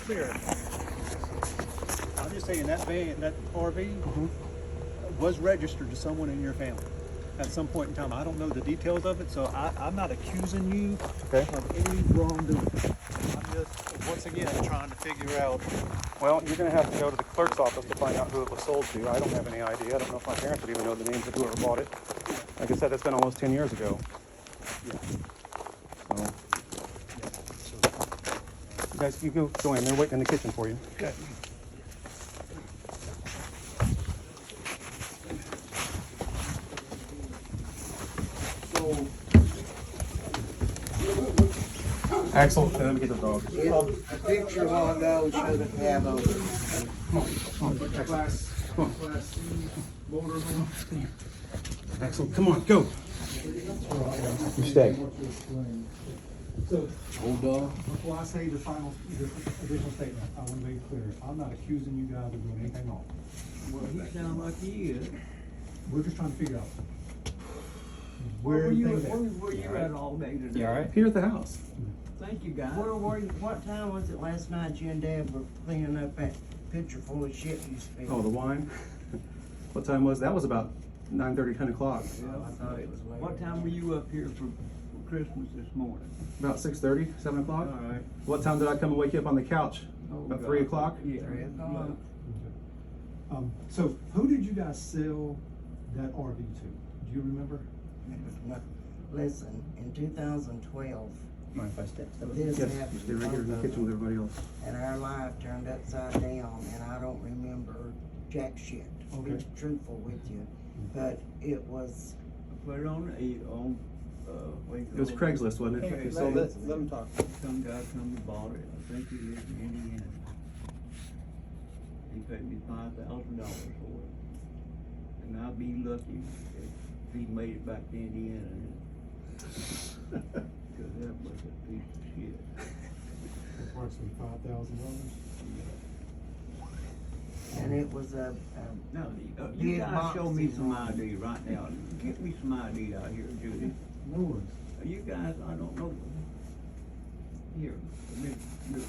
clear. I'm just saying that van, that RV was registered to someone in your family at some point in time. I don't know the details of it, so I'm not accusing you of any wrongdoing. I'm just, once again, trying to figure out. Well, you're going to have to go to the clerk's office to find out who it was sold to. I don't have any idea. I don't know if my parents would even know the names of whoever bought it. Like I said, that's been almost 10 years ago. Yeah. So, you guys, you go in. They're waiting in the kitchen for you. Okay. Axel, let me get the dog. A picture long ago showed a cab over. Axel, come on, go. You stay. So, before I say the additional statement, I want to make clear, I'm not accusing you guys of doing anything wrong. Well, he sounds like he is. We're just trying to figure out Where you things at. were you at all day today? You all right? Here at the house. Thank you, guys. Where were you, what time was it last night you and Dad were cleaning up that pitcher full of shit you spilled? Oh, the wine? What time was that? Was about 9:30, 10 o'clock. Yeah, I thought it was late. What time were you up here for Christmas this morning? About 6:30, 7 o'clock. All right. What time did I come and wake you up on the couch? Oh, About God. 3 o'clock? Yeah. 3 o'clock. So who did you guys sell that RV to? Do you remember? Listen, in 2012, Mind if I step? This Yes, happened. stay right here in the kitchen with everybody else. and our life turned upside down, and I don't remember jack shit, to be Okay. truthful with you. But it was, Put it on, It was Craigslist, wasn't it? Okay, You sold it? Let him talk. Some guy come and bought it. I think he lives in Indiana. He paid me $5,000 for it. And I'd be lucky if he made it back to Indiana. Cause that was a piece of shit. Approximately $5,000. and it was a Now, you Big guys show me boxes. some ID right now. Get me some ID out here, Judy. No worries. You guys, I don't know. Here. You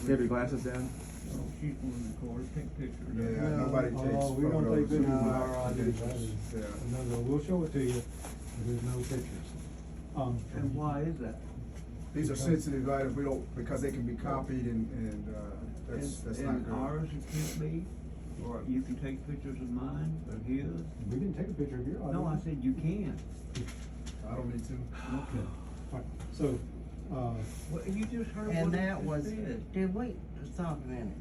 have your glasses down? Oh, she's going to record, take pictures. Yeah, nobody takes Oh, we don't photos. take pictures of No, our ID. Yeah. No, we'll show it to you, but there's no pictures. And why is that? These are sensitive items, we don't, because they can be copied and, that's not And good. ours it can't be, or you can take pictures of mine, of his. We didn't take a picture of your ID. No, I said you can. I don't need to. Okay. Alright, so, Well, you just heard and what that it was, said. did we, stop a minute.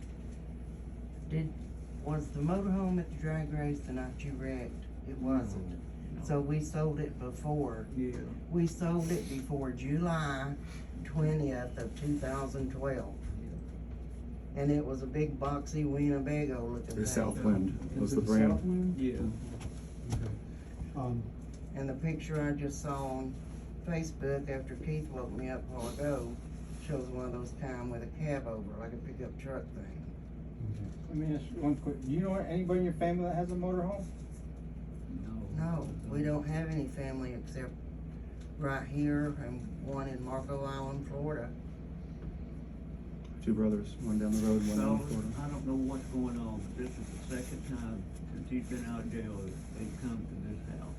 Was the motorhome at the drag race the night you wrecked? It wasn't. No. So we sold it before. Yeah. We sold it before July 20th of 2012. And it was a big boxy Winnebago looking thing. The Southwind was is the it brand. Southwind? Yeah. Okay. And the picture I just saw on Facebook after Keith woke me up a while ago shows one of those kind with a cab over, like a pickup truck thing. Let me ask you one quick, do you know anybody in your family that has a motorhome? No, we don't have any family except right here and one in Marco Island, Florida. 2 brothers, one down the road, one down in So, Florida. I don't know what's going on, but this is the second time since he's been out of jail that they've come to this house.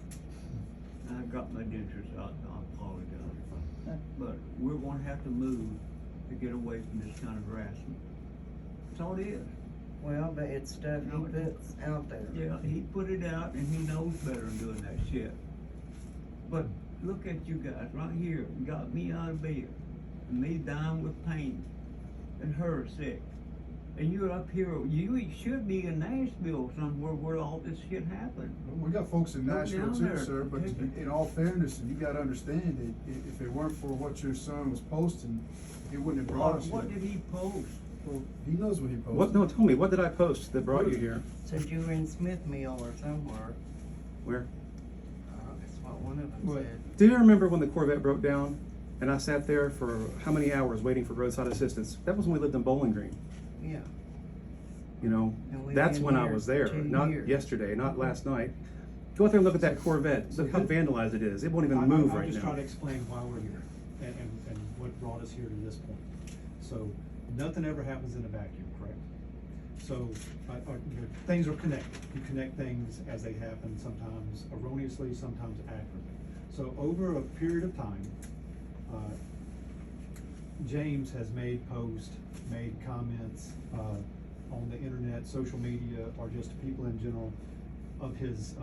And I got my dentures out, so I apologize. But we're gonna have to move to get away from this kind of harassment. That's all it is. Well, but it's stuff he puts out there. Yeah, he put it out and he knows better than doing that shit. But look at you guys right here, you got me out of bed, and me dying with pain, and her sick. And you're up here, you should be in Nashville somewhere where all this shit happened. We got folks in Go Nashville down too, there. sir, but in all fairness, you gotta understand that if it weren't for what your son was posting, he wouldn't have brought us What here. did he post? Well, he knows what he posted. What? No, tell me, what did I post that brought you here? Said you were in Smith Mill or somewhere. Where? That's what one of them What? said. Do you remember when the Corvette broke down and I sat there for how many hours waiting for roadside assistance? That was when we lived in Bowling Green. Yeah. You know, And we've that's been when I here was there, 2 not years. yesterday, not last night. Go out there and look at that Corvette. Look how vandalized it is. It won't even move right I'm just now. trying to explain why we're here and what brought us here to this point. So nothing ever happens in a vacuum, correct? So, things are connected. You connect things as they happen, sometimes erroneously, sometimes accurately. So over a period of time, James has made posts, made comments on the internet, social media, or just people in general of his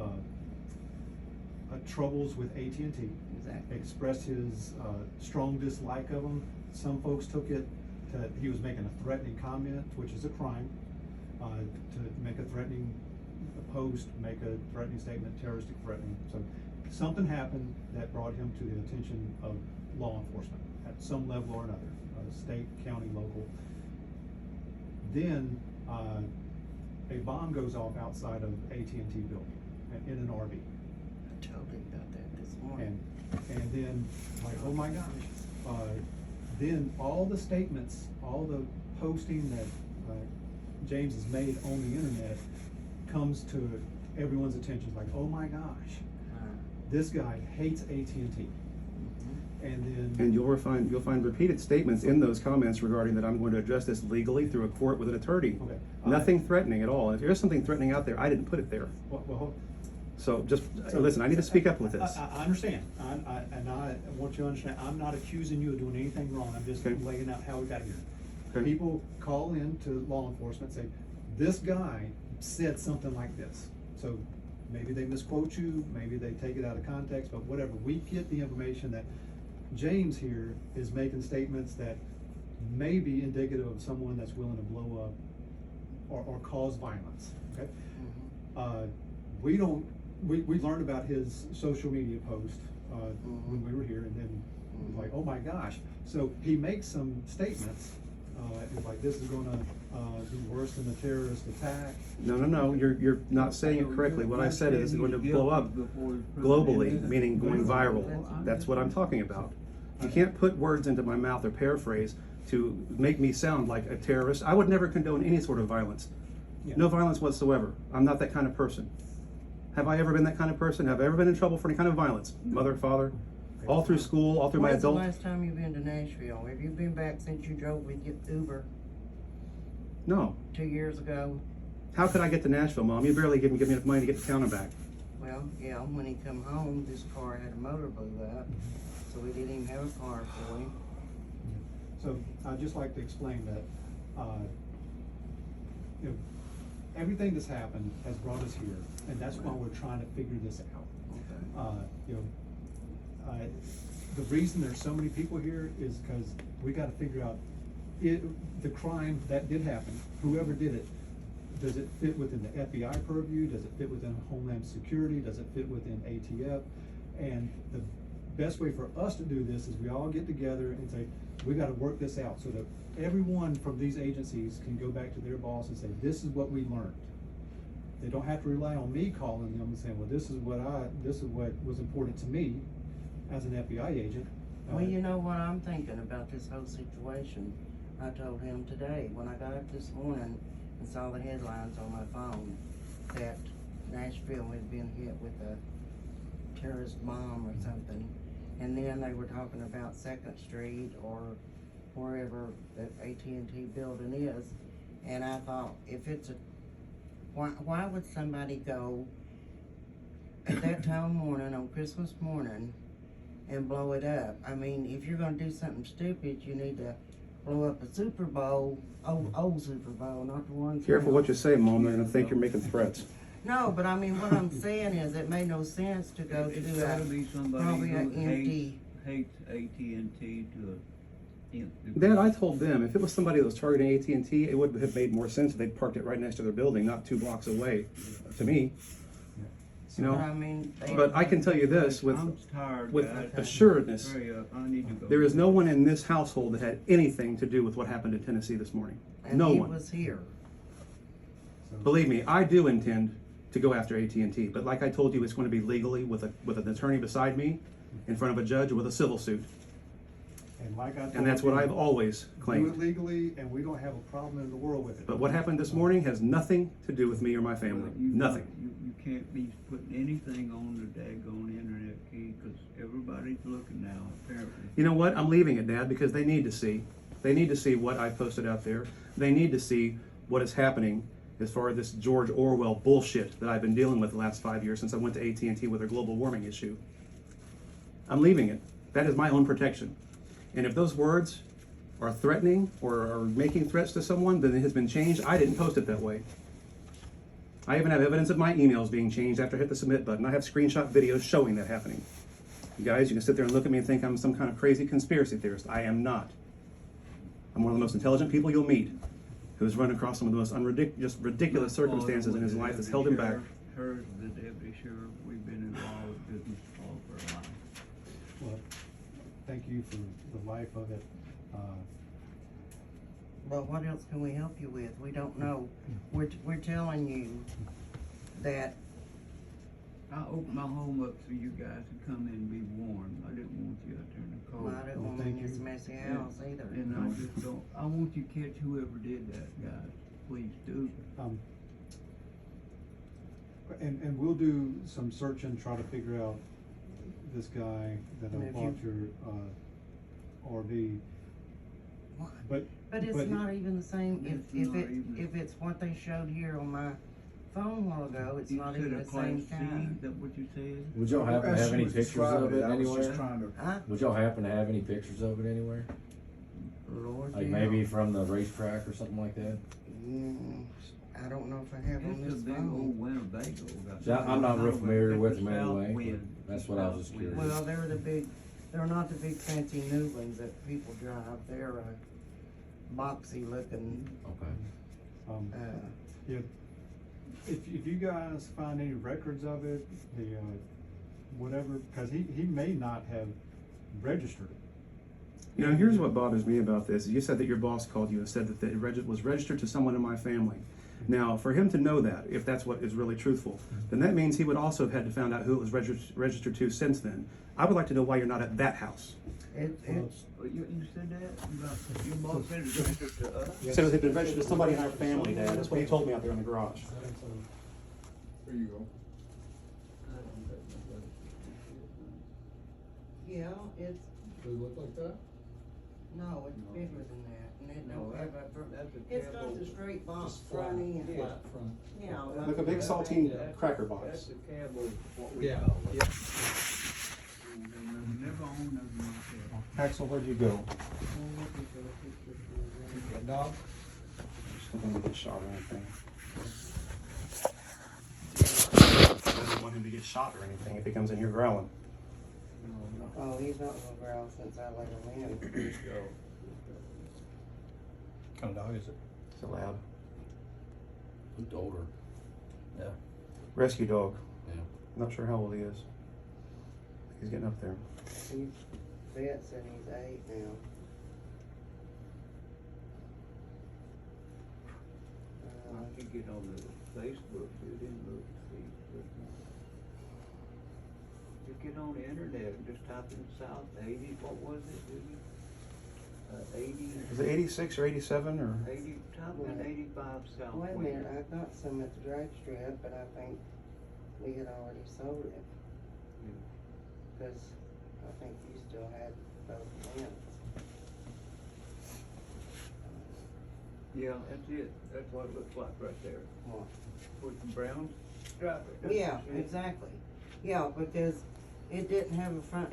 troubles with AT&T. Exactly. Expressed his strong dislike of them. Some folks took it that he was making a threatening comment, which is a crime. To make a threatening post, make a threatening statement, terroristic threatening. So something happened that brought him to the attention of law enforcement at some level or another, state, county, local. Then a bomb goes off outside of AT&T building in an RV. I told him about that this morning. And then, like, oh my gosh. Then all the statements, all the posting that James has made on the internet comes to everyone's attention. Like, oh my gosh, this guy hates AT&T. And then And you'll find repeated statements in those comments regarding that I'm going to address this legally through a court with an attorney. Okay. Nothing threatening at all. If there's something threatening out there, I didn't put it there. well, So just listen, I need to speak up with this. I understand, and I want you to understand, I'm not accusing you of doing anything wrong, I'm just Okay. laying out how we got here. Okay. People call in to law enforcement, say, this guy said something like this. So maybe they misquote you, maybe they take it out of context, but whatever, we get the information that James here is making statements that may be indicative of someone that's willing to blow up or cause violence, okay? We learned about his social media post when we were here, and then it was like, oh my gosh. So he makes some statements, it's like, this is gonna be worse than a terrorist attack. No, you're not saying it correctly. What I said is it's going to blow up globally, meaning going viral. That's what I'm talking about. You can't put words into my mouth or paraphrase to make me sound like a terrorist. I would never condone any sort of violence. Yeah. No violence whatsoever. I'm not that kind of person. Have I ever been that kind of person? Have I ever been in trouble for any kind of violence? Mother, father, all through school, all through my When's the adult. last time you've been to Nashville? Have you been back since you drove with your Uber No. 2 years ago? How could I get to Nashville, Mom? You barely give me enough money to get to town and back. Well, yeah, when he come home, this car had a motor blew up, so we didn't even have a car for him. So I'd just like to explain that, you know, everything that's happened has brought us here, and that's why we're trying to figure this out. Okay. You know, the reason there's so many people here is because we gotta figure out the crime that did happen, whoever did it, does it fit within the FBI purview? Does it fit within Homeland Security? Does it fit within ATF? And the best way for us to do this is we all get together and say, we gotta work this out so that everyone from these agencies can go back to their boss and say, this is what we learned. They don't have to rely on me calling them and saying, well, this is what was important to me as an FBI agent. Well, you know what I'm thinking about this whole situation? I told him today, when I got up this morning and saw the headlines on my phone, that Nashville had been hit with a terrorist bomb or something. And then they were talking about 2nd Street or wherever that AT&T building is. And I thought, if it's a, why would somebody go at that time of morning on Christmas morning and blow it up? I mean, if you're gonna do something stupid, you need to blow up a Super Bowl, old Super Bowl, not the ones. Careful now. what you say, Mom. They're gonna think you're making threats. No, but I mean, what I'm saying is, it made no sense to go to It's do gotta be somebody probably who an empty. hates AT&T to a nth degree. Dad, I told them if it was somebody that was targeting AT&T, it would have made more sense if they'd parked it right next to their building, not 2 blocks away. To me, you But I know. mean, they, But I can tell you this with I'm tired, with guys. assuredness, Hurry up, I need to go. there is no one in this household that had anything to do with what happened in Tennessee this morning. and No he one. was here. Believe me, I do intend to go after AT&T, but like I told you, it's going to be legally with an attorney beside me, in front of a judge, with a civil suit, And like I told and that's what you, I've always do it claimed. legally, and we don't have a problem in the world with it. But what happened this morning has nothing to do with me or my family. Nothing. You can't be putting anything on the daggone internet, Key, because everybody's looking now, apparently. You know what? I'm leaving it, Dad, because they need to see. They need to see what I posted out there. They need to see what is happening as far as this George Orwell bullshit that I've been dealing with the last 5 years since I went to AT&T with their global warming issue. I'm leaving it. That is my own protection. And if those words are threatening or are making threats to someone, then it has been changed. I didn't post it that way. I even have evidence of my emails being changed after I hit the submit button. I have screenshot videos showing that happening. You guys, you can sit there and look at me and think I'm some kind of crazy conspiracy theorist. I am not. I'm one of the most intelligent people you'll meet, who's run across some of the most just ridiculous circumstances in his life that's held him back. Her, the deputy sheriff, we've been involved with business all for a while. Well, thank you for the life of it. Well, what else can we help you with? We don't know. We're telling you that, I opened my home up so you guys could come in and be warm. I didn't want you out there in the cold. well, I don't Well, want thank in this you. messy house either. And I just don't, I want you to catch whoever did that, guys. Please do. And we'll do some searching, try to figure out this guy that And if bought your RV. What? But But it's not even the same, It's not even- if it's what they showed here on my phone a while ago, it's You not said even a the class same C, kind. is that what you said? Would y'all happen to As have she any was pictures describing of it I was just anywhere? trying to, Huh? Would y'all happen to have any pictures of it anywhere? Lord, Like yeah. maybe from the racetrack or something like that? I don't know if I have on It's a this big old phone. Winnebago. got- See, I'm not real familiar with them It's the south anyway, wind. that's what I was just curious. Well, they're not the big fancy new ones that people drive, they're, boxy looking, Okay. Yeah, if you guys find any records of it, the whatever, because he may not have registered it. You know, here's what bothers me about this. You said that your boss called you and said that it was registered to someone in my family. Now, for him to know that, if that's what is really truthful, then that means he would also have had to find out who it was registered to since then. I would like to know why you're not at that house. Oh, you said that? About- Your boss said it's registered to us? He said it had been registered to somebody in our family, Dad. That's what he told me out there in the garage. there you go. yeah, it's, Does it look like that? no, it's bigger than that, and it No, don't have a, that's a it's got cabo. the straight box Just flat, fronting and, flat front. yeah. Like a big saltine cracker box. That's a cabo, what we Yeah, call it. yeah. Never owned nothing like that. Axel, where'd you go? That dog? Just looking to get shot or anything. I don't want him to get shot or anything if he comes in here growling. Oh, he's not gonna growl since I let him in. What kind of dog is it? It's a lab. Looked older. Yeah. Rescue dog. Yeah. Not sure how old he is. He's getting up there. He's, vet said he's 8 now. I could get on the Facebook, it didn't look, see. Just get on the internet and just type in South 80, what was it, did you? 80, Is it 86 or 87 or? 80, type in 85 South. Wait a Wind. minute, I got some at the drag strip, but I think we had already sold it. Cause I think you still had both ends. Yeah, that's it, that's what it looks like right there, What? with the brown stripe. That's Yeah, it. exactly. Yeah, because it didn't have a front,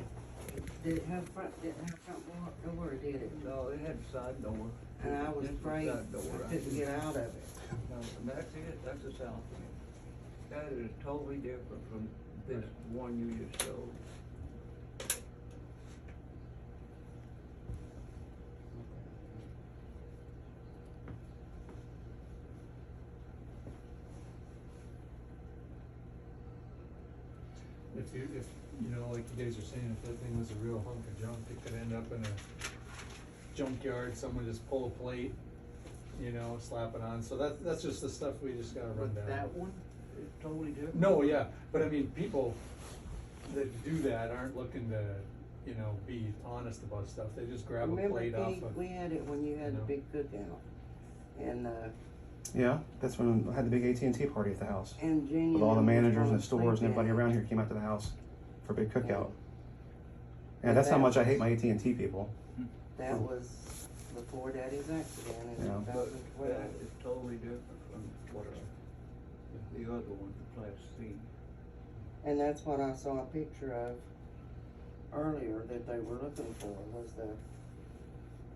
did it have front, didn't have front door, did it? No, it had a side door. And I was Just a afraid side door, I right? couldn't get out of it. No, and that's it, that's a south wind. That is totally different from this one you just showed. If you know, like you guys are saying, if that thing was a real hunk of junk, it could end up in a junkyard, someone just pull a plate, you know, slap it on, so that's just the stuff we just gotta run But down. that one is totally different. No, yeah, but I mean, people that do that aren't looking to, you know, be honest about stuff, they just grab a Remember, plate off Pete, of. we had it when you had the No. big cookout. And, Yeah, that's when I had the big AT&T party at the house. and Jenny. With all the and them was managers gonna and stores and sleep in everybody it. around here came out to the house for a big cookout. Yeah. And that's how that much I was- hate my AT&T people. That was the before Daddy's accident in Yeah. But 2012. that is totally different from what, the other one, the Class C. And that's what I saw a picture of earlier that they were looking for, was the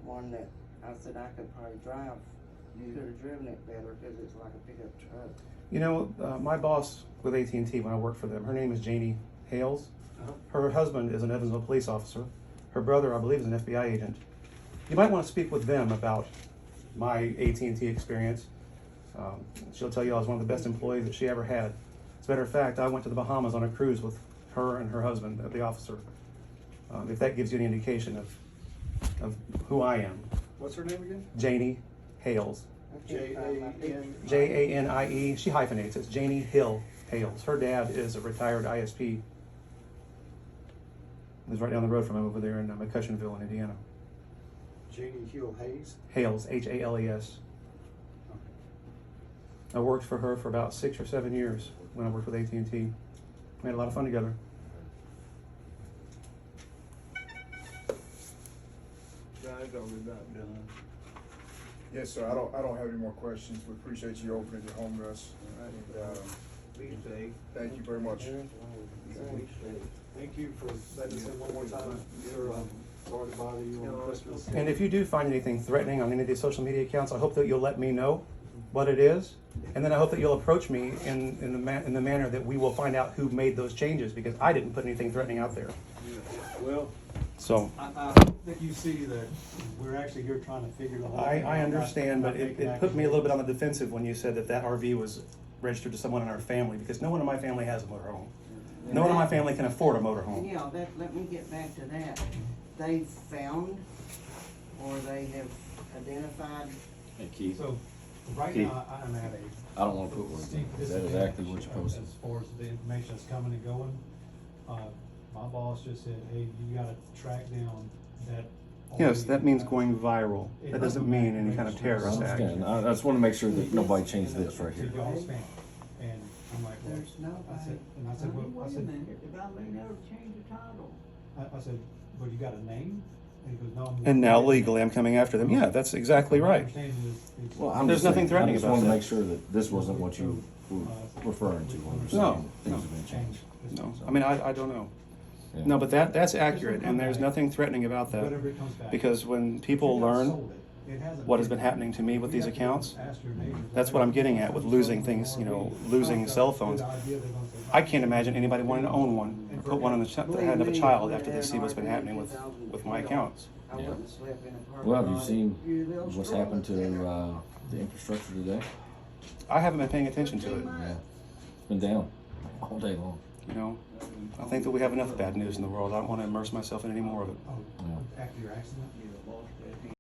one that I said I could probably drive. You could have driven it better because it's like a pickup truck. You know, my boss with AT&T when I worked for them, her name is Janie Hales. Her husband is an Evansville police officer. Her brother, I believe, is an FBI agent. You might want to speak with them about my AT&T experience. She'll tell you I was one of the best employees that she ever had. As a matter of fact, I went to the Bahamas on a cruise with her and her husband, the officer. If that gives you any indication of who I am. What's her name again? Janie Hales. I can't find my picture. Janie. She hyphenates. It's Janie Hill Hales. Her dad is a retired ISP. Lives right down the road from him over there in McCutcheonville in Indiana. Janie Hill Hayes. Hales, Hales. I worked for her for about 6 or 7 years when I worked with AT&T. We had a lot of fun together. Guys, are we about done? Yes, sir, I don't have any more questions. We appreciate you opening your home to us. And, Be safe. thank you very much. There's one. Be safe. Thank you for letting us in one more time. Sorry to bother you on Christmas. And if you do find anything threatening on any of these social media accounts, I hope that you'll let me know what it is. And then I hope that you'll approach me in the manner that we will find out who made those changes, because I didn't put anything threatening out there. Well, So I think you see that we're actually here trying to figure the whole I thing out. understand, not but it making put me a little bit on the defensive when you said that RV was registered to someone in our family, because no one in my family has a motorhome. No one in my family can afford a motorhome. Yeah, let me get back to that. They've found, or they have identified. Hey Keith, So, right Keith, now, I'm at a. I don't wanna put words in. Is that exactly what you posted? As far as the information that's coming and going, my boss just said, hey, you gotta track down that. Yes, that means going viral. That doesn't mean any kind of I terrorist act. understand. I just wanna make sure that nobody changed this right To here. y'all's family. And I'm like, well, There's I said, nobody. and I said, well, I Wait a said, minute, if I may never change the title. I said, well, you got a name? And he goes, no. And now legally I'm coming after them. Yeah, that's exactly My right. understanding is it's- Well, I'm There's just nothing saying, threatening I just about wanted to that. make sure that this wasn't what you were referring to when you're No, saying things have been changed. No, I mean, I don't know. Yeah. No, but that's accurate, and there's nothing threatening about that. Whatever it comes back. Because when people If you guys learn sold it, it hasn't what has been- been happening to me with you these have to accounts, ask your neighbors. that's what I'm getting at with losing things, you know, losing cell phones. I can't imagine anybody wanting to own one and put one on the head of a child after they see what's been happening with my accounts. I Yeah. wouldn't sleep in a parking Well, have you lot. seen You're little what's stroller happened to there. the infrastructure today? I haven't been paying attention to it, Yeah, it's been down all day long. you know. I think that we have enough bad news in the world. I don't want to immerse myself in any more of it. Oh, after your accident?